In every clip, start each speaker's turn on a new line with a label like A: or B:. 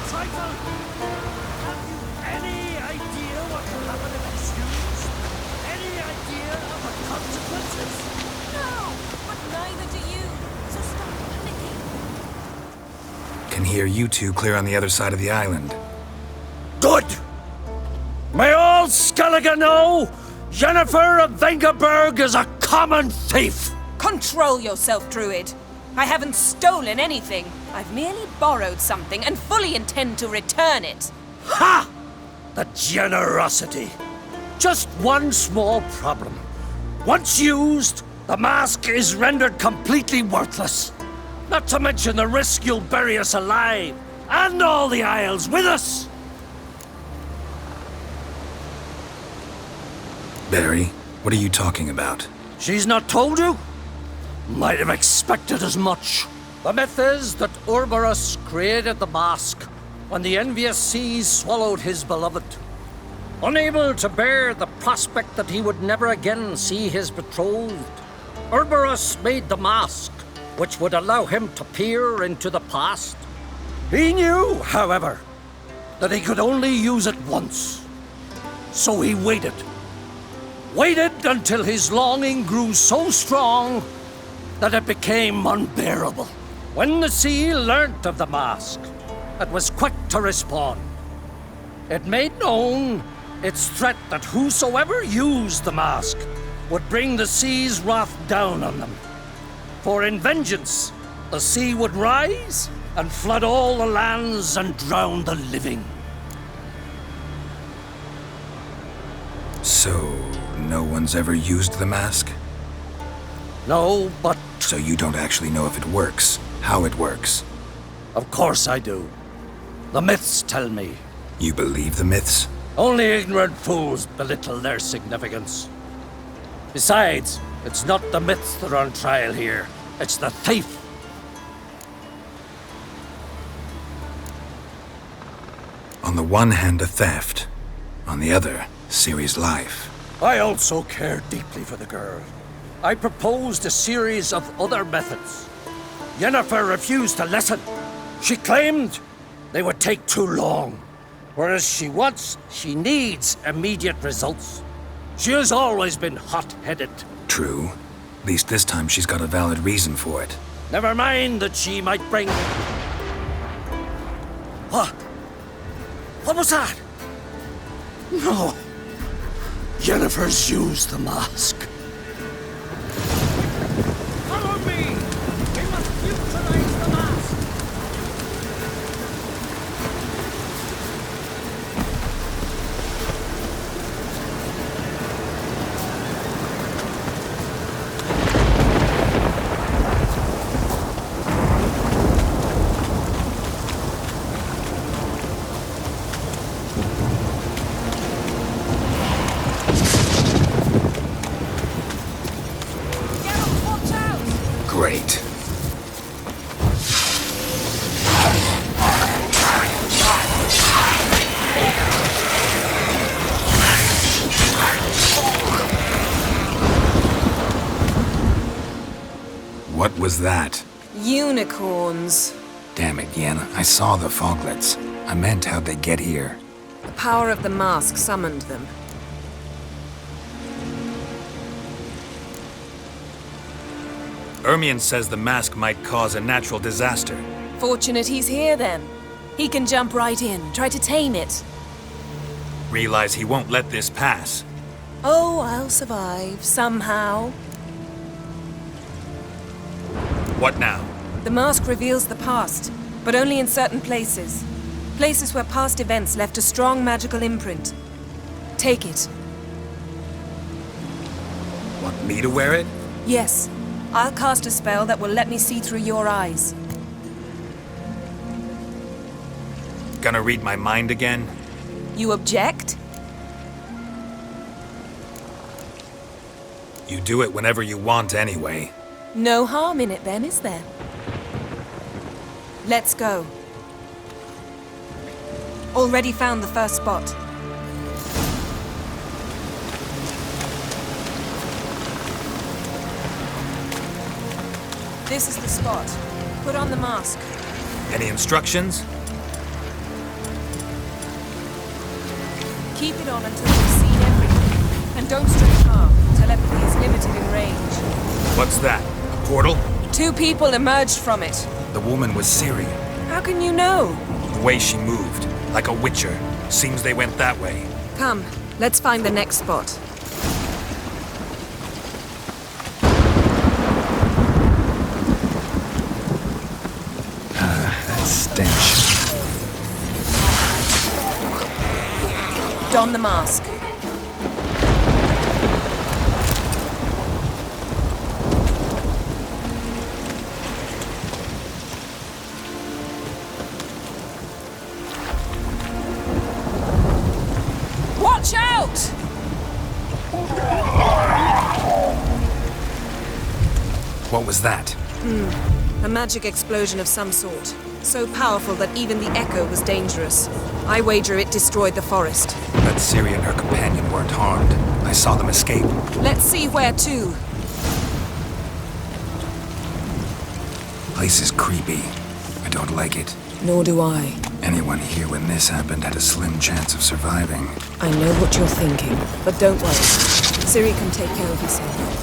A: trifle! Have you any idea what will happen if it's used? Any idea of the consequences?
B: No, but neither do you. So stop panicking.
C: Can hear you two clear on the other side of the island.
A: Good! May all Skellige know Yennefer of Vengerberg is a common thief!
B: Control yourself, Druid. I haven't stolen anything. I've merely borrowed something and fully intend to return it.
A: Ha! The generosity. Just one small problem. Once used, the mask is rendered completely worthless. Not to mention the risk you'll bury us alive, and all the Isles with us.
C: Barry, what are you talking about?
A: She's not told you? Might have expected as much. The myth is that Urberus created the mask when the envious seas swallowed his beloved. Unable to bear the prospect that he would never again see his betrothed, Urberus made the mask, which would allow him to peer into the past. He knew, however, that he could only use it once. So he waited. Waited until his longing grew so strong that it became unbearable. When the sea learnt of the mask, it was quick to respond. It made known its threat that whosoever used the mask would bring the sea's wrath down on them. For in vengeance, the sea would rise and flood all the lands and drown the living.
C: So, no one's ever used the mask?
A: No, but
C: So you don't actually know if it works, how it works?
A: of course I do. The myths tell me.
C: You believe the myths?
A: Only ignorant fools belittle their significance. Besides, it's not the myths that are on trial here. It's the thief.
C: On the one hand, a theft. On the other, Ciri's life.
A: I also care deeply for the girl. I proposed a series of other methods. Yennefer refused to listen. She claimed they would take too long. Whereas she needs immediate results. She has always been hot-headed.
C: True. At least this time she's got a valid reason for it.
A: Never mind that she might bring... What? What was that? No. Yennefer's used the mask. Follow me! We must utilize the mask!
C: Great. What was that?
B: Unicorns.
C: Damn it, Yen. I saw the foglets. I meant how'd they get here?
B: The power of the mask summoned them.
C: Ermion says the mask might cause a natural disaster.
B: Fortunate he's here then. He can jump right in, try to tame it.
C: Realize he won't let this pass.
B: Oh, I'll survive, somehow.
C: What now?
B: The mask reveals the past, but only in certain places. Places where past events left a strong magical imprint. Take it.
C: Want me to wear it?
B: Yes. I'll cast a spell that will let me see through your eyes.
C: Gonna read my mind again?
B: You object?
C: You do it whenever you want anyway.
B: No harm in it then, is there? Let's go. Already found the first spot. This is the spot. Put on the mask.
C: Any instructions?
B: Keep it on until you've seen everything. And don't stray far. Telepathy is limited in range.
C: What's that? A portal?
B: 2 people emerged from it.
C: The woman was Ciri.
B: How can you know?
C: The way she moved, like a witcher. Seems they went that way.
B: Come, let's find the next spot.
C: That stench.
B: Don the mask. Watch out!
C: What was that?
B: A magic explosion of some sort. So powerful that even the echo was dangerous. I wager it destroyed the forest.
C: But Ciri and her companion weren't harmed. I saw them escape.
B: Let's see where to.
C: Place is creepy. I don't like it.
B: Nor do I.
C: Anyone here when this happened had a slim chance of surviving.
B: I know what you're thinking, but don't worry. Ciri can take care of herself.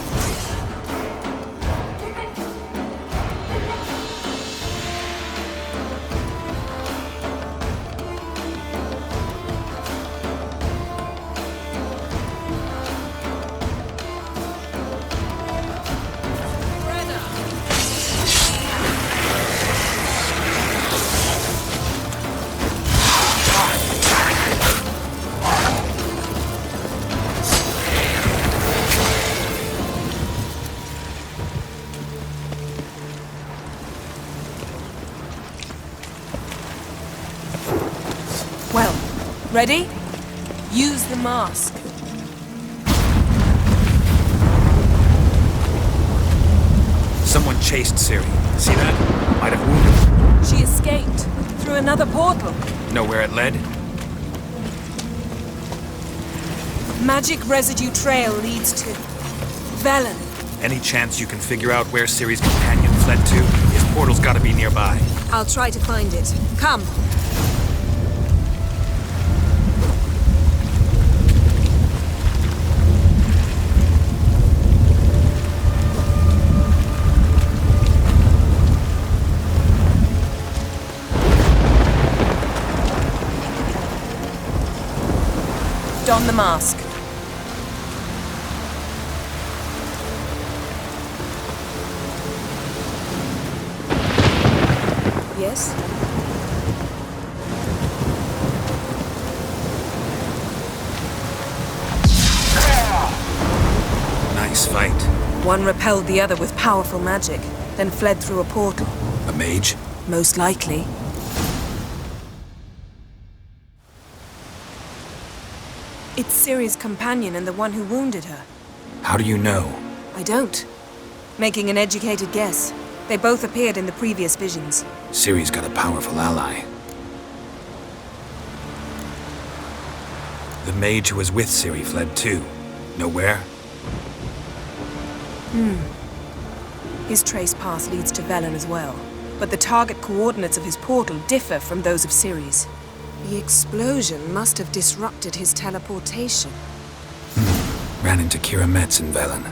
B: Well, ready? Use the mask.
C: Someone chased Ciri. See that? Might have wounded her.
B: She escaped through another portal.
C: Know where it led?
B: Magic residue trail leads to Velen.
C: Any chance you can figure out where Ciri's companion fled to? His portal's gotta be nearby.
B: I'll try to find it. Come. Don the mask. Yes?
C: Nice fight.
B: One repelled the other with powerful magic, then fled through a portal.
C: A mage?
B: Most likely. It's Ciri's companion and the one who wounded her.
C: How do you know?
B: I don't. Making an educated guess. They both appeared in the previous visions.
C: Ciri's got a powerful ally. The mage who was with Ciri fled too. Know where?
B: His trace path leads to Velen as well. But the target coordinates of his portal differ from those of Ciri's. The explosion must have disrupted his teleportation.
C: Ran into Kira Metz in Velen.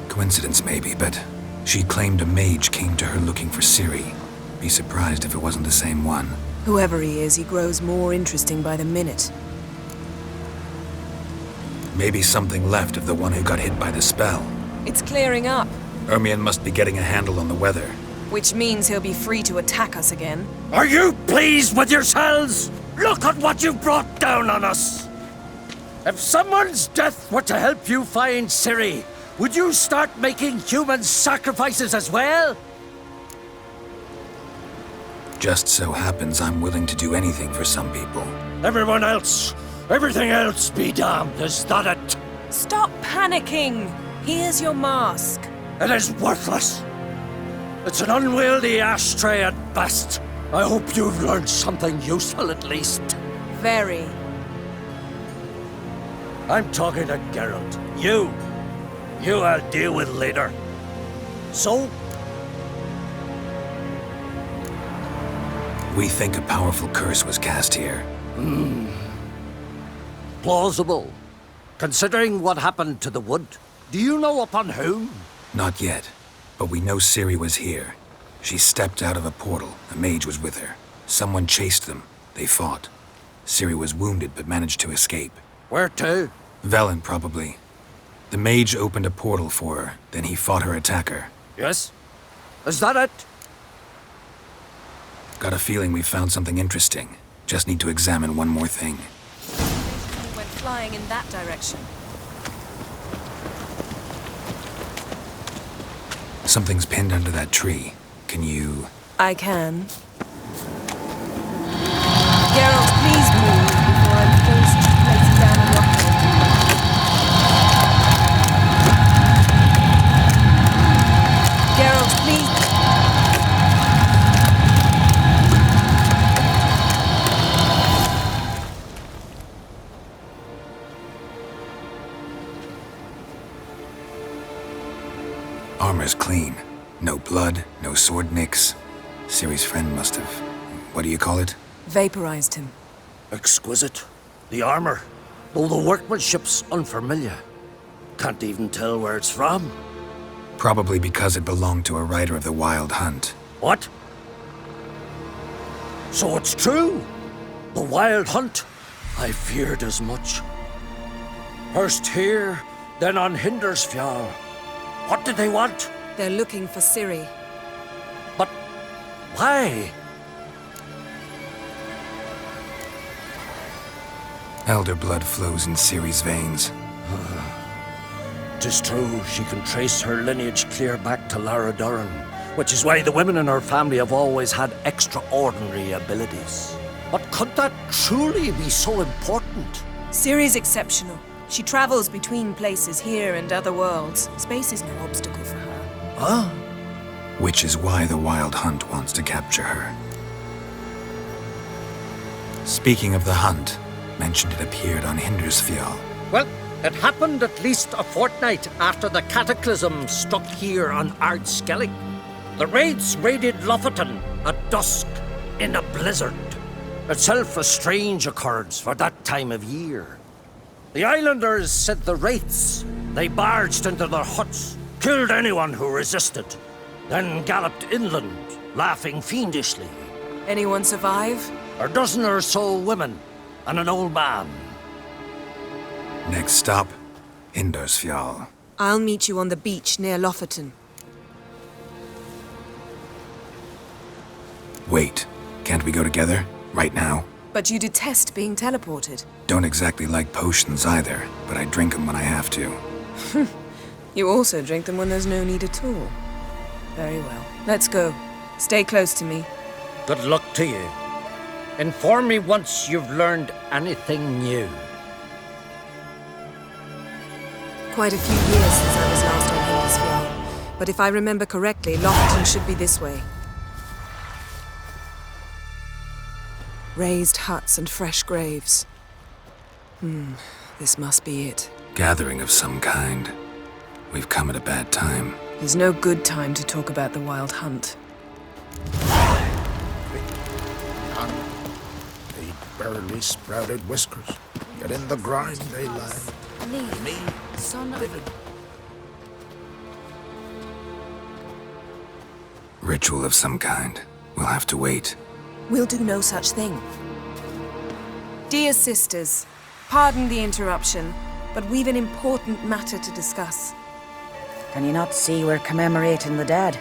C: Coincidence maybe, but she claimed a mage came to her looking for Ciri. Be surprised if it wasn't the same one.
B: Whoever he is, he grows more interesting by the minute.
C: Maybe something left of the one who got hit by the spell.
B: It's clearing up,
C: Ermion must be getting a handle on the weather.
B: which means he'll be free to attack us again.
A: Are you pleased with yourselves? Look at what you've brought down on us! If someone's death were to help you find Ciri, would you start making human sacrifices as well?
C: Just so happens I'm willing to do anything for some people.
A: Everyone else, everything else be damned, is that it?
B: Stop panicking! Here's your mask.
A: It is worthless. It's an unwieldy ashtray at best. I hope you've learned something useful at least.
B: Very.
A: I'm talking to Geralt. You I'll deal with later. So,
C: We think a powerful curse was cast here.
A: Plausible. Considering what happened to the wood. Do you know upon whom?
C: Not yet, but we know Ciri was here. She stepped out of a portal. A mage was with her. Someone chased them. They fought. Ciri was wounded but managed to escape.
A: Where to?
C: Velen, probably. The mage opened a portal for her, then he fought her attacker.
A: Yes? Is that it?
C: Got a feeling we found something interesting. Just need to examine one more thing.
B: He went flying in that direction.
C: Something's pinned under that tree. Can you...
B: I can. Geralt, please move before I'm forced to place down a rock. Geralt, please.
C: Armor's clean. No blood, no sword nicks. Ciri's friend must have... what do you call it?
B: Vaporized him.
A: Exquisite. The armor, though the workmanship's unfamiliar. Can't even tell where it's from.
C: Probably because it belonged to a rider of the Wild Hunt.
A: What? So it's true? The Wild Hunt? I feared as much. First here, then on Hindersfjall. What did they want?
B: They're looking for Ciri.
A: But why?
C: Elder blood flows in Ciri's veins.
A: 'Tis true, she can trace her lineage clear back to Lara Duran, which is why the women in her family have always had extraordinary abilities. But could that truly be so important?
B: Ciri's exceptional. She travels between places here and other worlds. Space is no obstacle for her.
A: Huh?
C: Which is why the Wild Hunt wants to capture her. Speaking of the hunt, mentioned it appeared on Hindersfjall.
A: Well, it happened at least a fortnight after the cataclysm struck here on Skellige. The raids raided Lofoten at dusk in a blizzard. Itself a strange occurrence for that time of year. The islanders said the wraiths. They barged into their huts, killed anyone who resisted, then galloped inland, laughing fiendishly.
B: Anyone survive?
A: A dozen or so women and an old man.
C: Next stop, Hindersfjall.
B: I'll meet you on the beach near Lofoten.
C: Wait, can't we go together? Right now?
B: But you detest being teleported.
C: Don't exactly like potions either, but I drink them when I have to.
B: You also drink them when there's no need at all. Very well. Let's go. Stay close to me.
A: Good luck to you. Inform me once you've learned anything new.
B: Quite a few years since I was last on Hindersfjall. But if I remember correctly, Lofoten should be this way. Raised huts and fresh graves. This must be it.
C: Gathering of some kind. We've come at a bad time.
B: There's no good time to talk about the Wild Hunt.
D: They barely sprouted whiskers, yet in the grind they lie. Me,
E: son of a...
C: Ritual of some kind. We'll have to wait.
B: We'll do no such thing. Dear sisters, pardon the interruption, but we've an important matter to discuss.
E: Can you not see we're commemorating the dead?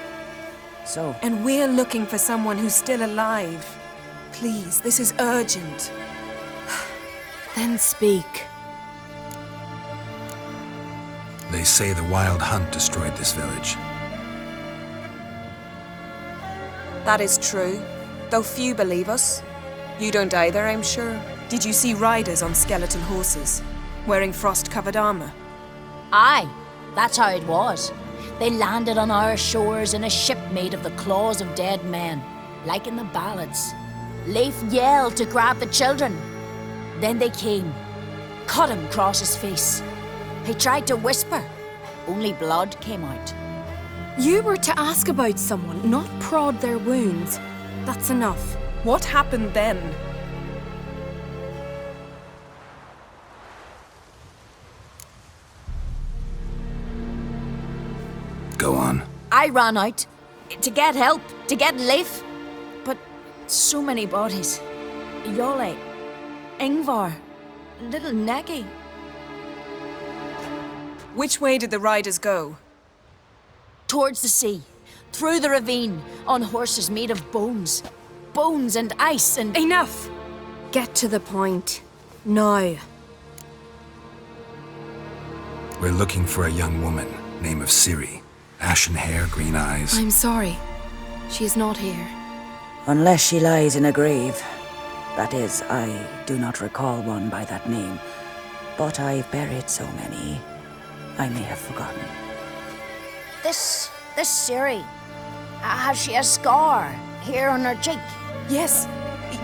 E: So?
B: And we're looking for someone who's still alive. Please, this is urgent.
E: Then speak.
C: They say the Wild Hunt destroyed this village.
B: That is true, though few believe us. You don't either, I'm sure. Did you see riders on skeleton horses, wearing frost-covered armor?
F: Aye, that's how it was. They landed on our shores in a ship made of the claws of dead men, like in the ballads. Leif yelled to grab the children. Then they came, cut him across his face. He tried to whisper, only blood came out.
G: You were to ask about someone, not prod their wounds. That's enough.
B: What happened then?
F: I ran out to get help, to get Leif. But so many bodies. Yole, Ingvar, little Necky.
B: Which way did the riders go?
F: Towards the sea, through the ravine, on horses made of bones. Bones and ice and...
G: Enough! Get to the point. Now.
C: We're looking for a young woman, name of Ciri. Ashen hair, green eyes.
G: I'm sorry. She is not here.
E: Unless she lies in a grave. That is, I do not recall one by that name. But I've buried so many, I may have forgotten.
F: This Ciri, has she a scar here on her cheek?
B: Yes.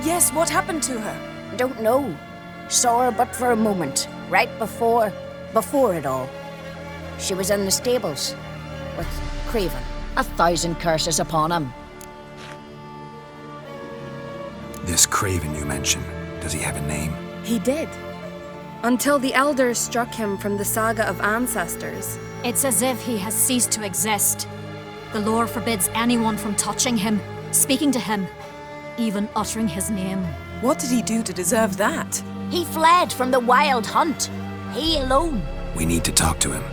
B: Yes, what happened to her?
F: Don't know. Saw her but for a moment, right before it all. She was in the stables with Craven. 1,000 curses upon him.
C: This Craven you mentioned, does he have a name?
G: He did. Until the elders struck him from the saga of ancestors.
H: It's as if he has ceased to exist. The lore forbids anyone from touching him, speaking to him, even uttering his name.
B: What did he do to deserve that?
F: He fled from the wild hunt. He alone.
C: We need to talk to him,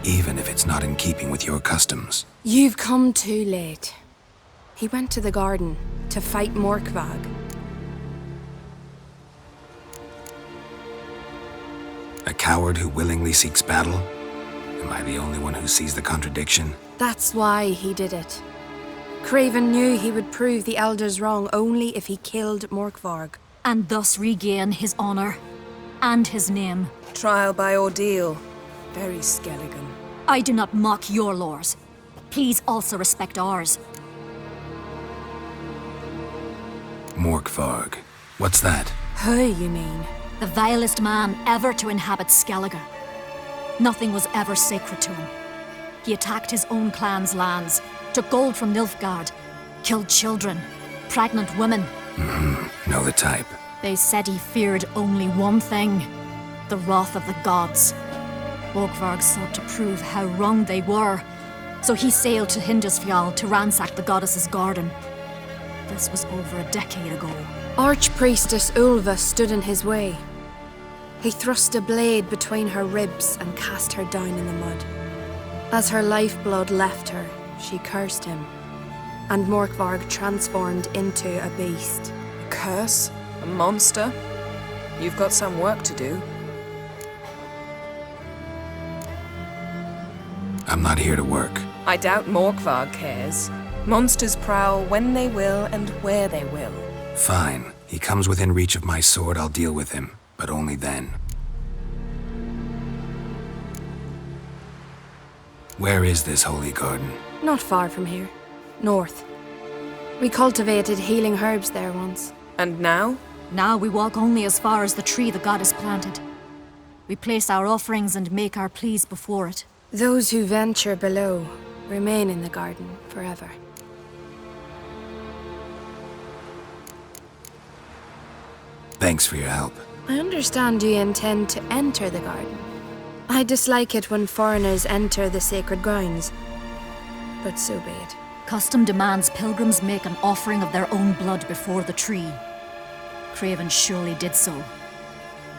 C: even if it's not in keeping with your customs.
G: You've come too late. He went to the garden to fight Morkvag.
C: A coward who willingly seeks battle? Am I the only one who sees the contradiction?
G: That's why he did it. Craven knew he would prove the elders wrong only if he killed Morkvarg.
H: And thus regain his honor and his name.
B: Trial by ordeal. Very Skellige.
H: I do not mock your laws. Please also respect ours.
C: Morkvarg. What's that?
G: Who, you mean?
H: The vilest man ever to inhabit Skellige. Nothing was ever sacred to him. He attacked his own clan's lands, took gold from Nilfgaard, killed children, pregnant women.
C: Know the type.
H: They said he feared only one thing, the wrath of the gods. Morkvarg sought to prove how wrong they were, so he sailed to Hindisfjall to ransack the goddess's garden. This was over a decade ago.
G: Archpriestess Ulva stood in his way. He thrust a blade between her ribs and cast her down in the mud. As her lifeblood left her, she cursed him, and Morkvarg transformed into a beast.
B: A curse? A monster? You've got some work to do.
C: I'm not here to work.
B: I doubt Morkvarg cares. Monsters prowl when they will and where they will.
C: Fine. He comes within reach of my sword, I'll deal with him. But only then. Where is this holy garden?
G: Not far from here. North. We cultivated healing herbs there once.
B: And now?
H: Now we walk only as far as the tree the goddess planted. We place our offerings and make our pleas before it.
G: Those who venture below remain in the garden forever.
C: Thanks for your help.
G: I understand you intend to enter the garden. I dislike it when foreigners enter the sacred grounds. But so be it.
H: Custom demands pilgrims make an offering of their own blood before the tree. Craven surely did so.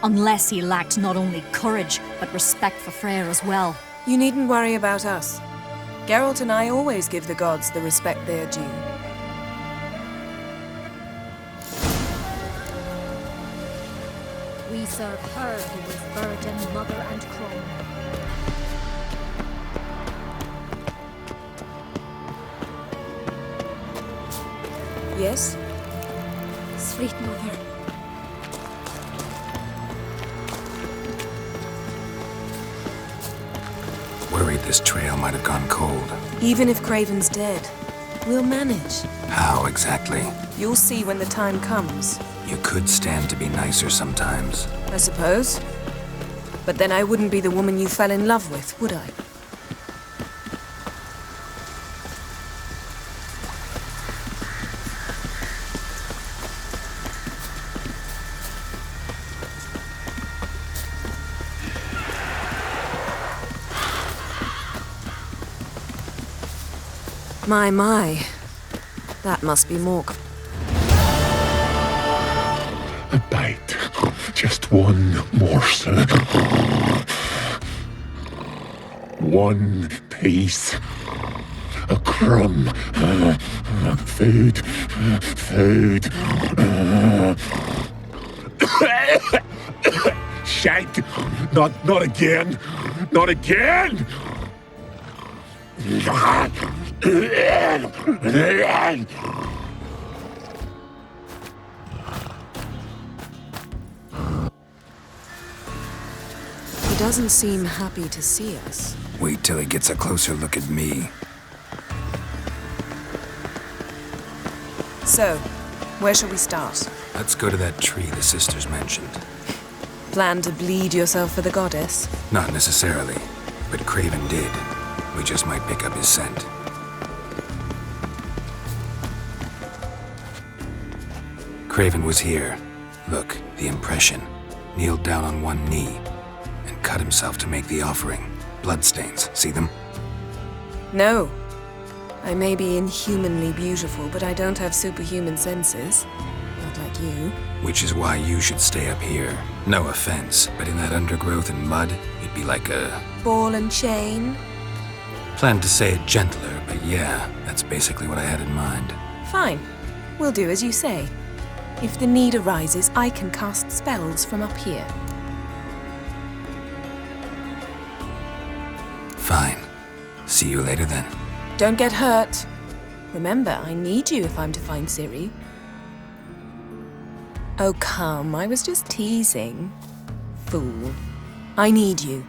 H: Unless he lacked not only courage, but respect for Freyr as well.
B: You needn't worry about us. Geralt and I always give the gods the respect they are due.
H: We serve her who was virgin, mother, and crone.
B: Yes?
G: Sweet mother.
C: Worried this trail might have gone cold.
B: Even if Craven's dead, we'll manage.
C: How exactly?
B: You'll see when the time comes.
C: You could stand to be nicer sometimes.
B: I suppose. But then I wouldn't be the woman you fell in love with, would I? My. That must be more...
I: A bite. Just one morsel. One piece. A crumb. Food. Food. Shite. Not again. Not again.
B: He doesn't seem happy to see us.
C: Wait till he gets a closer look at me.
B: So, where shall we start?
C: Let's go to that tree the sisters mentioned.
B: Plan to bleed yourself for the goddess?
C: Not necessarily, but Craven did. We just might pick up his scent. Craven was here. Look, the impression. Kneeled down on one knee and cut himself to make the offering. Bloodstains, see them?
B: No. I may be inhumanly beautiful, but I don't have superhuman senses. Not like you.
C: Which is why you should stay up here. No offense, but in that undergrowth and mud, you'd be like a...
B: Ball and chain?
C: Planned to say it gentler, but yeah, that's basically what I had in mind.
B: Fine. We'll do as you say. If the need arises, I can cast spells from up here.
C: Fine. See you later then.
B: Don't get hurt. Remember, I need you if I'm to find Ciri. Oh, come. I was just teasing. Fool. I need you.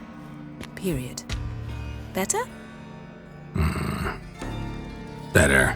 B: Period. Better?
C: Better.